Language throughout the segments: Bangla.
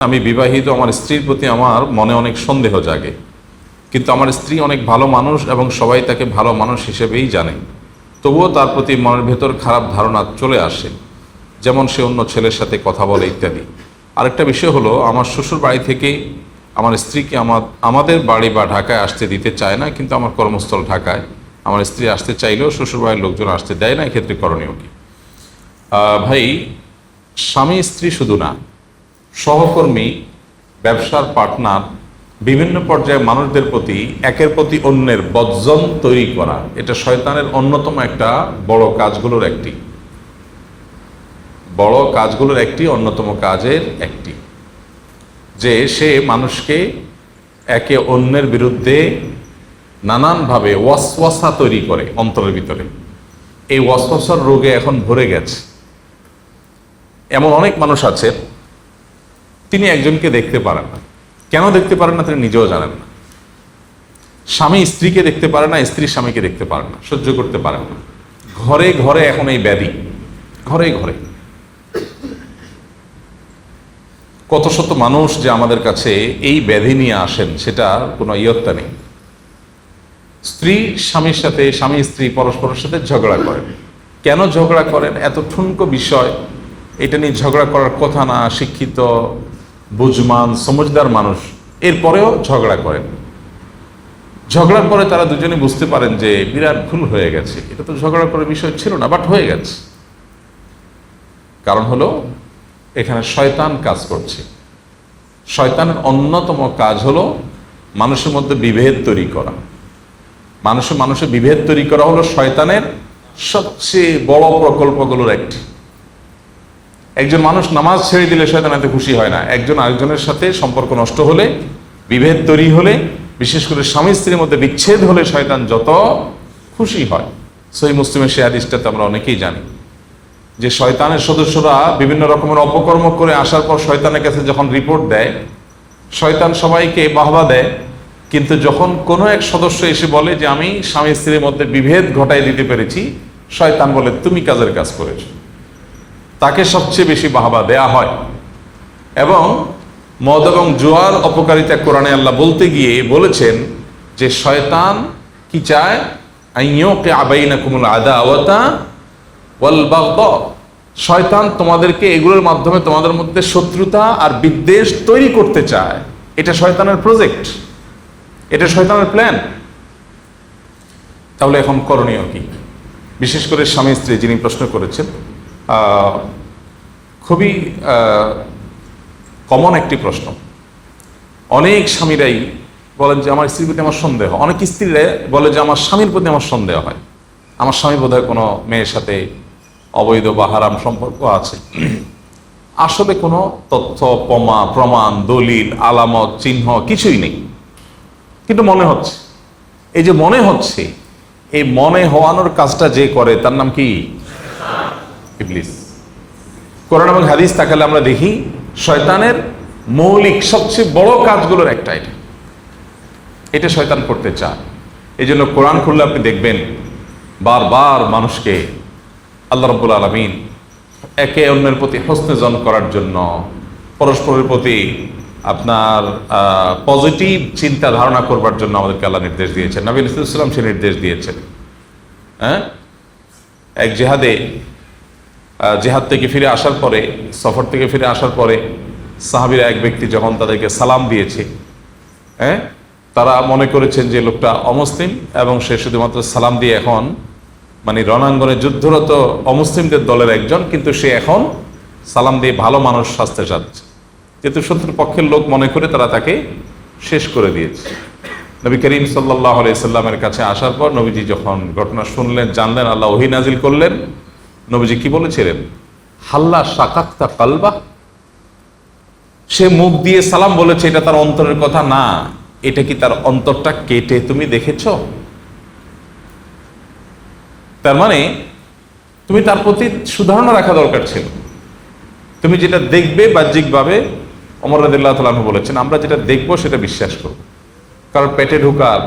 আমি বিবাহিত, আমার স্ত্রীর প্রতি আমার মনে অনেক সন্দেহ জাগে, কিন্তু আমার স্ত্রী অনেক ভালো মানুষ এবং সবাই তাকে ভালো মানুষ হিসেবেই জানে। তবুও তার প্রতি মনের ভেতর খারাপ ধারণা চলে আসে, যেমন সে অন্য ছেলের সাথে কথা বলে ইত্যাদি। আরেকটা বিষয় হলো, আমার শ্বশুর বাড়ি থেকে আমার স্ত্রীকে আমাদের বাড়ি বা ঢাকায় আসতে দিতে চায় না, কিন্তু আমার কর্মস্থল ঢাকায়। আমার স্ত্রী আসতে চাইলেও শ্বশুর বাড়ির লোকজন আসতে দেয় না। এক্ষেত্রে করণীয় কি? ভাই, স্বামী স্ত্রী শুধু না, সহকর্মী, ব্যবসার পার্টনার, বিভিন্ন পর্যায়ে মানুষদের প্রতি একের প্রতি অন্যের বর্জন তৈরি করা, এটা শয়তানের অন্যতম একটা বড় কাজগুলোর একটি অন্যতম কাজের একটি, যে সে মানুষকে একে অন্যের বিরুদ্ধে নানানভাবে ওয়াসওয়াসা তৈরি করে অন্তরের ভিতরে। এই ওয়াসওয়াসার রোগে এখন ভরে গেছে। এমন অনেক মানুষ আছে, তিনি একজনকে দেখতে পারেন না। কেন দেখতে পারেন না তিনি নিজেও জানেন না। স্বামী স্ত্রীকে দেখতে পারে না, স্ত্রী স্বামীকে দেখতে পারে না, সহ্য করতে পারেন না। ঘরে ঘরে এখন এই ব্যাধি, ঘরে ঘরে। কত শত মানুষ যে আমাদের কাছে এই ব্যাধি নিয়ে আসেন, সেটা কোনো ইয়ত্তা নেই। স্ত্রী স্বামীর সাথে, স্বামী স্ত্রী পরস্পরের সাথে ঝগড়া করেন। কেন ঝগড়া করেন? এত ঠুনকো বিষয়, এটা নিয়ে ঝগড়া করার কথা না। শিক্ষিত, বুঝমান, সমঝদার মানুষ এরপরেও ঝগড়া করেন। ঝগড়ার পরে তারা দুজনে বুঝতে পারেন যে বিরাট ভুল হয়ে গেছে, এটা তো ঝগড়া করার বিষয় ছিল না, বাট হয়ে গেছে। কারণ হলো, এখানে শয়তান কাজ করছে। শয়তানের অন্যতম কাজ হলো মানুষের মধ্যে বিভেদ তৈরি করা। মানুষের বিভেদ তৈরি করা হলো শয়তানের সবচেয়ে বড় প্রকল্পগুলোর একটি। একজন মানুষ নামাজ ছেড়ে দিলে শয়তান এতে খুশি হয় না। একজন আরেকজনের সাথে সম্পর্ক নষ্ট হলে, বিভেদ তৈরি হলে, বিশেষ করে স্বামী স্ত্রীর মধ্যে বিচ্ছেদ হলে শয়তান যত খুশি হয়। সহিহ মুসলিমের সেই হাদিসটাতে আমরা অনেকেই জানি যে শয়তানের সদস্যরা বিভিন্ন রকমের অপকর্ম করে আসার পর শয়তানের কাছে যখন রিপোর্ট দেয়, শয়তান সবাইকে বাহবা দেয়, কিন্তু যখন কোনো এক সদস্য এসে বলে যে আমি স্বামী স্ত্রীর মধ্যে বিভেদ ঘটাই দিতে পেরেছি, শয়তান বলে তুমি কাজের কাজ করেছো। তাকে সবচেয়ে বেশি বাহবা দেয়া হয়। এবং মদ এবং জুয়ার অপকারিতা কোরআনে আল্লাহ বলতে গিয়ে বলেছেন যে শয়তান কি চায়? আইয়ুকি আবাইনাকুমুল আদাওয়াতা ওয়াল বাগদা। শয়তান তোমাদেরকে এগুলোর মাধ্যমে তোমাদের মধ্যে শত্রুতা আর বিদ্বেষ তৈরি করতে চায়। এটা শয়তানের প্রজেক্ট, এটা শয়তানের প্ল্যান। তাহলে এখন করণীয় কি? বিশেষ করে স্বামী স্ত্রী যিনি প্রশ্ন করেছেন, খুবই কমন একটি প্রশ্ন। অনেক স্বামীরাই বলেন যে আমার স্ত্রীর প্রতি আমার সন্দেহ। অনেক স্ত্রীরা বলে যে আমার স্বামীর প্রতি আমার সন্দেহ হয়, আমার স্বামী বোধহয় কোনো মেয়ের সাথে অবৈধ বা হারাম সম্পর্ক আছে। আসলে কোনো তথ্য, প্রমাণ, দলিল, আলামত, চিহ্ন কিছুই নেই, কিন্তু মনে হচ্ছে। এই যে মনে হচ্ছে, এই মনে হওয়ানোর কাজটা যে করে তার নাম কি? ইবলিস। কোরআন এবং হাদিস তাকালে আমরা দেখি শয়তানের মৌলিক সবচেয়ে বড় কাজগুলোর একটা এটা শয়তান করতে চায়। এই জন্য কোরআন খুললে আপনি দেখবেন বারবার মানুষকে আল্লাহ রাব্বুল আলামিন একে অন্যের প্রতি হোসনে জন করার জন্য, পরস্পরের প্রতি আপনার পজিটিভ চিন্তা ধারণা করবার জন্য আমাদেরকে আল্লাহ নির্দেশ দিয়েছেন। নবী সাল্লাল্লাহু আলাইহি ওয়াসাল্লাম সে নির্দেশ দিয়েছেন। এক জেহাদ থেকে ফিরে আসার পরে, সফর থেকে ফিরে আসার পরে সাহাবীরা এক ব্যক্তি যখন তাদেরকে সালাম দিয়েছে, তারা মনে করেছেন যে লোকটা অমুসলিম এবং সে শুধুমাত্র সালাম দিয়ে এখন মানে রণাঙ্গনে যুদ্ধরত অমুসলিমদের দলের একজন, কিন্তু সে এখন সালাম দিয়ে ভালো মানুষ সাজতে চাচ্ছে। যেহেতু শত্রু পক্ষের লোক মনে করে তারা তাকে শেষ করে দিয়েছে। নবী করিম সাল্লাল্লাহু আলাইহি সাল্লামের কাছে আসার পর নবীজি যখন ঘটনা শুনলেন, জানলেন, আল্লাহ ওহী নাজিল করলেন। নবীজি কি বলেছিলেন? হাল্লা শাকাক্তা কালবা। সে মুখ দিয়ে সালাম বলেছে, এটা তার অন্তরের কথা না, এটা কি তার অন্তরটা কেটে তুমি দেখেছ? তার মানে তুমি তার প্রতি সুধারণা রাখা দরকার ছিল। তুমি যেটা দেখবে বাহ্যিকভাবে, ওমর রাদিয়াল্লাহু তাআলা আনহু বলেছেন, আমরা যেটা দেখবো সেটা বিশ্বাস করব। কারোর পেটে ঢোকার,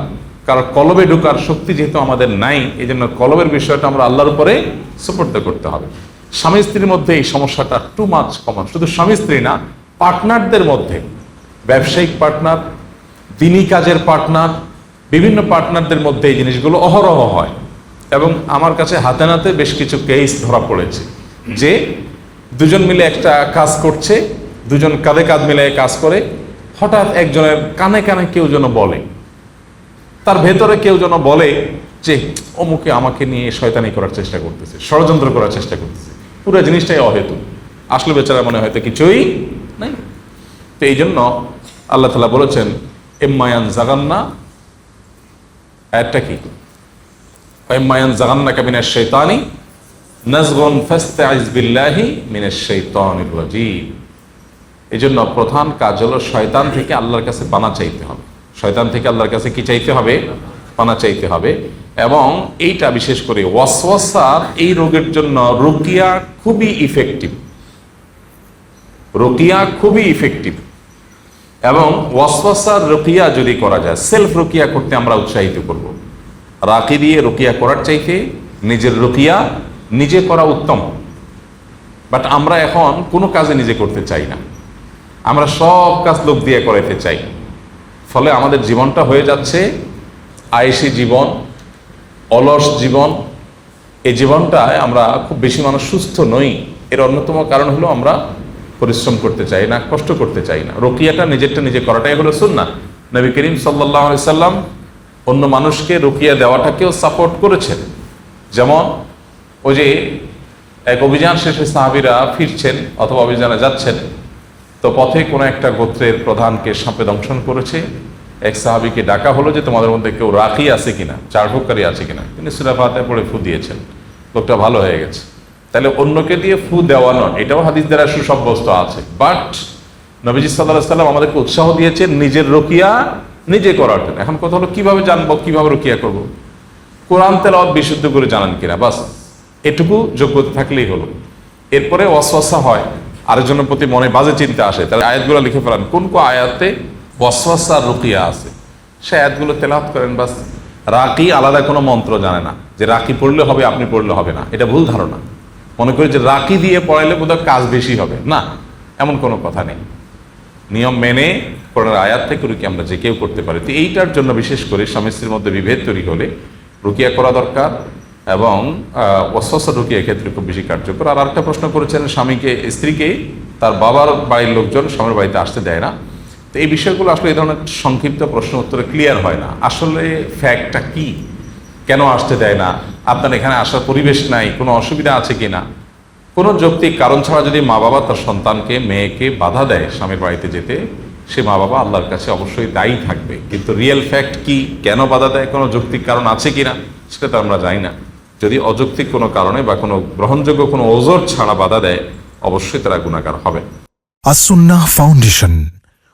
কারোর কলবে ঢোকার শক্তি যেহেতু আমাদের নাই, এই জন্য কলবের বিষয়টা আমরা আল্লাহর উপরে সুপর্দ করতে হবে। স্বামী স্ত্রীর মধ্যে এই সমস্যাটা টু মাচ কমন। শুধু স্বামী স্ত্রী না, পার্টনারদের মধ্যে, ব্যবসায়িক পার্টনার, দিনী কাজের পার্টনার, বিভিন্ন পার্টনারদের মধ্যে এই জিনিসগুলো অহরহ হয়। এবং আমার কাছে হাতে নাতে বেশ কিছু কেস ধরা পড়েছে যে দুজন মিলে একটা কাজ করছে, দুজন কাঁধে কাঁধ মিলে কাজ করে, হঠাৎ একজনের কানে কানে কেউ যেন বলে, তার ভেতরে কেউ যেন বলে যে অমুকে আমাকে নিয়ে শয়তানি করার চেষ্টা করতেছে, ষড়যন্ত্র করার চেষ্টা করতেছে। পুরো জিনিসটাই অহেতু, আসলে বেচারা মনে হয়তো কিছুই নাই। তো এই জন্য আল্লাহ তাআলা বলেছেন ইম্মায়ান জাগান্না, আয়াতটা কি, ইম্মায়ান জাগান্নাকা মিনাশ শাইতানি নাজগুন ফাস্তাইজ বিল্লাহি মিনাশ শাইতানির রাজিম। এই জন্য প্রধান কাজ হলো শয়তান থেকে আল্লাহর কাছে পানা চাইতে হবে। শয়তান থেকে আল্লাহর কাছে কি চাইতে হবে? পানা চাইতে হবে। এবং এইটা বিশেষ করে ওয়াসওয়াসার এই রোগের জন্য রুকিয়া খুবই ইফেক্টিভ, রুকিয়া খুবই ইফেক্টিভ। এবং ওয়াসওয়াসার রুকিয়া যদি করা যায়, সেলফ রুকিয়া করতে আমরা উৎসাহিত করব। রাকি দিয়ে রুকিয়া করার চাইতে নিজের রুকিয়া নিজে করা উত্তম। বাট আমরা এখন কোনো কাজে নিজে করতে চাই না, আমরা সব কাজ লোক দিয়ে করাইতে চাই। ফলে আমাদের জীবনটা হয়ে যাচ্ছে আয়েশি জীবন, অলস জীবন। এই জীবনটায় আমরা খুব বেশি মানুষ সুস্থ নই। এর অন্যতম কারণ হলো আমরা পরিশ্রম করতে চাই না, কষ্ট করতে চাই না। রুকিয়াটা নিজেরটা নিজে করাটাই হলো সুন্নাহ। নবী করিম সাল্লাল্লাহু আলাইহি সাল্লাম অন্য মানুষকে রুকিয়া দেওয়াটাকেও সাপোর্ট করেছেন। যেমন ওই যে এক অভিযান শেষে সাহাবীরা ফিরছেন অথবা অভিযানে যাচ্ছেন, তো পথে কোনো একটা গোত্রের প্রধানকে সাপে দংশন করেছে। এক সাহাবীকে ডাকা হলো যে তোমাদের মধ্যে কেউ রাখি আছে কিনা, চারভোগকারী আছে কিনা। তিনি সূরা ফাতিহা পড়ে ফু দিয়েছেন, লোকটা ভালো হয়ে গেছে। তাহলে অন্যকে দিয়ে ফু দেওয়ানো এটাও হাদিস দ্বারা সুসাব্যস্ত আছে। বাট নবীজি সাল্লাল্লাহু আলাইহি সাল্লাম আমাদেরকে উৎসাহ দিয়েছেন নিজের রুকিয়া নিজে করার জন্য। এখন কথা হলো কিভাবে জানবো, কিভাবে রুকিয়া করব? কোরআন তেলাওয়াত বিশুদ্ধ করে জানেন কিনা, বাস এটুকু যোগ্যতা থাকলেই হলো। এরপরে ওয়াসওয়াসা হয়, আরেকজনের প্রতি মনে বাজে চিন্তা আসে, তাহলে আয়াতগুলো লিখে ফেলান কোন কোন আয়াতে ওয়াসওয়াসার রুকিয়া আছে, সে আয়াতগুলো তেলাওয়াত করেন। বাস রাকি আলাদা কোনো মন্ত্র জানে না যে রাকি পড়লে হবে, আপনি পড়লে হবে না, এটা ভুল ধারণা। মনে করি যে রাকি দিয়ে পড়াইলে বোধহয় কাজ বেশি হবে, না, এমন কোনো কথা নেই। নিয়ম মেনে কোরআনের আয়াত থেকে রুকিয়া আমরা যে কেউ করতে পারি। তো এইটার জন্য বিশেষ করে স্বামী স্ত্রীর মধ্যে বিভেদ তৈরি হলে রুকিয়া করা দরকার। এবং ওয়াসওয়াসা রুকিয়া ক্ষেত্রে খুব বেশি কার্যকর। আর আরেকটা প্রশ্ন করেছেন স্বামীকে, স্ত্রীকে তার বাবার বাড়ির লোকজন স্বামীর বাড়িতে আসতে দেয় না। তো এই বিষয়গুলো আসলে এই ধরনের সংক্ষিপ্ত প্রশ্ন উত্তরে ক্লিয়ার হয় না। আসলে ফ্যাক্টটা কি, কেন আসতে দেয় না, আপনার এখানে আসার পরিবেশ নাই, কোনো অসুবিধা আছে কি না। কোনো যৌক্তিক কারণ ছাড়া যদি মা বাবা তার সন্তানকে, মেয়েকে বাধা দেয় স্বামীর বাড়িতে যেতে, সে মা বাবা আল্লাহর কাছে অবশ্যই দায়ী থাকবে। কিন্তু রিয়েল ফ্যাক্ট কি, কেন বাধা দেয়, কোনো যৌক্তিক কারণ আছে কিনা সেটা তো আমরা জানি না। যদি অযৌক্তিক কোনো কারণে বা কোনো গ্রহণযোগ্য কোনো ওজর ছাড়া বাধা দেয়, অবশ্যই তারা গুনাহগার হবে। আস-সুন্নাহ ফাউন্ডেশন,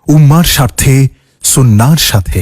উম্মার স্বার্থে সুন্নাহর সাথে।